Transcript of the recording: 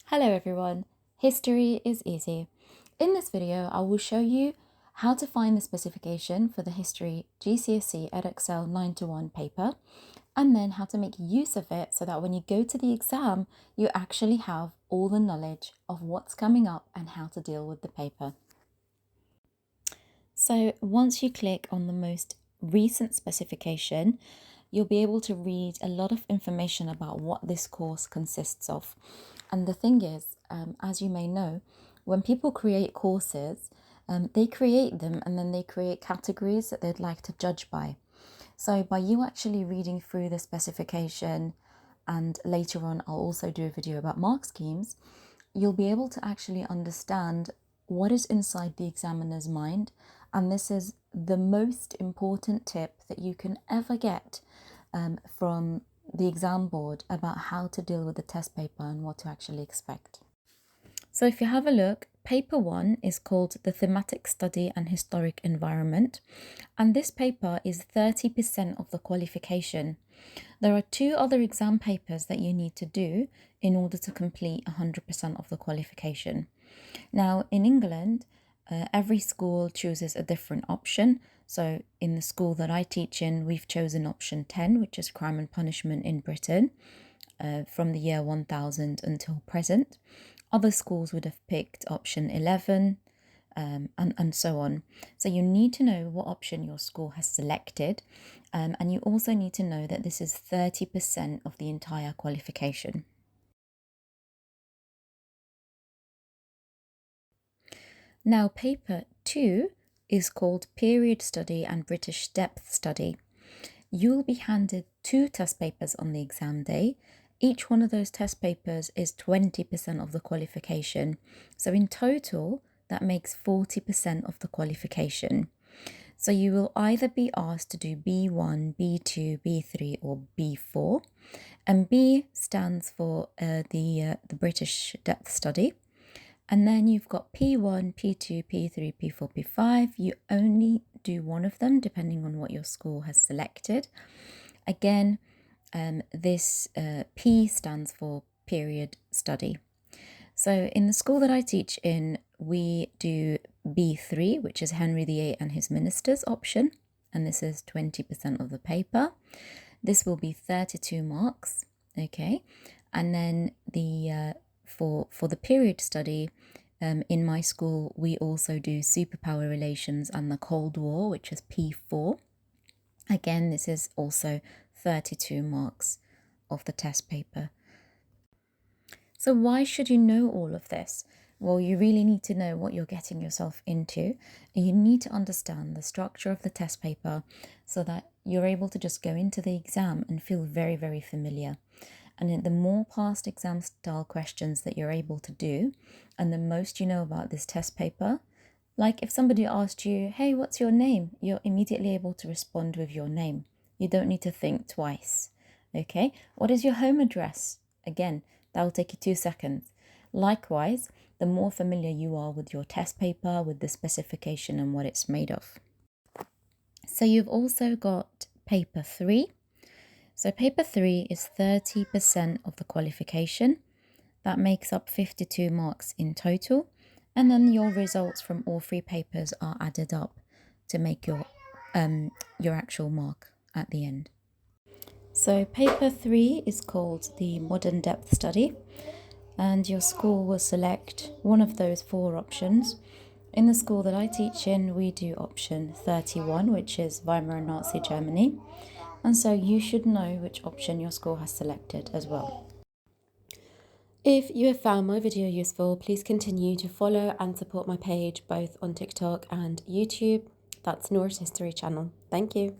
Hello everyone, history is easy. In this video, I will show you how to find the specification for the history GCSE Edexcel 9-1 paper, and then how to make use of it so that when you go to the exam, you actually have all the knowledge of what's coming up and how to deal with the paper. So once you click on the most recent specification, you'll be able to read a lot of information about what this course consists of. And the thing is, as you may know, when people create courses, they create them and then they create categories that they'd like to judge by. So by you actually reading through the specification, and later on I'll also do a video about mark schemes, you'll be able to actually understand what is inside the examiner's mind. And this is the most important tip that you can ever get from the exam board about how to deal with the test paper and what to actually expect. So if you have a look, paper 1 is called the Thematic Study and Historic Environment, and this paper is 30% of the qualification. There are 2 other exam papers that you need to do in order to complete 100% of the qualification. Now in England, every school chooses a different option. So in the school that I teach in, we've chosen option 10, which is crime and punishment in Britain, from the year 1000 until present. Other schools would have picked option 11, and so on. So you need to know what option your school has selected, and you also need to know that this is 30% of the entire qualification. Now paper 2 is called Period Study and British Depth Study. You'll be handed 2 test papers on the exam day. Each one of those test papers is 20% of the qualification. So in total, that makes 40% of the qualification. So you will either be asked to do B1, B2, B3 or B4. And B stands for the British Depth Study. And then you've got P1, P2, P3, P4, P5. You only do one of them depending on what your school has selected. Again, this P stands for period study. So in the school that I teach in, we do B3, which is Henry VIII and his ministers option, and this is 20% of the paper. This will be 32 marks, okay? And then the for the period study, in my school, we also do superpower relations and the Cold War, which is P4. Again, this is also 32 marks of the test paper. So why should you know all of this? Well, you really need to know what you're getting yourself into, and you need to understand the structure of the test paper so that you're able to just go into the exam and feel very, very familiar. And the more past exam style questions that you're able to do, and the most you know about this test paper, like if somebody asked you, hey, what's your name? You're immediately able to respond with your name. You don't need to think twice. Okay, what is your home address? Again, that will take you 2 seconds. Likewise, the more familiar you are with your test paper, with the specification and what it's made of. So you've also got paper 3. So paper 3 is 30% of the qualification. That makes up 52 marks in total. And then your results from all 3 papers are added up to make your actual mark at the end. So paper 3 is called the Modern Depth Study, and your school will select one of those 4 options. In the school that I teach in, we do option 31, which is Weimar Nazi Germany. And so you should know which option your school has selected as well. If you have found my video useful, please continue to follow and support my page both on TikTok and YouTube. That's Nora's History channel. Thank you.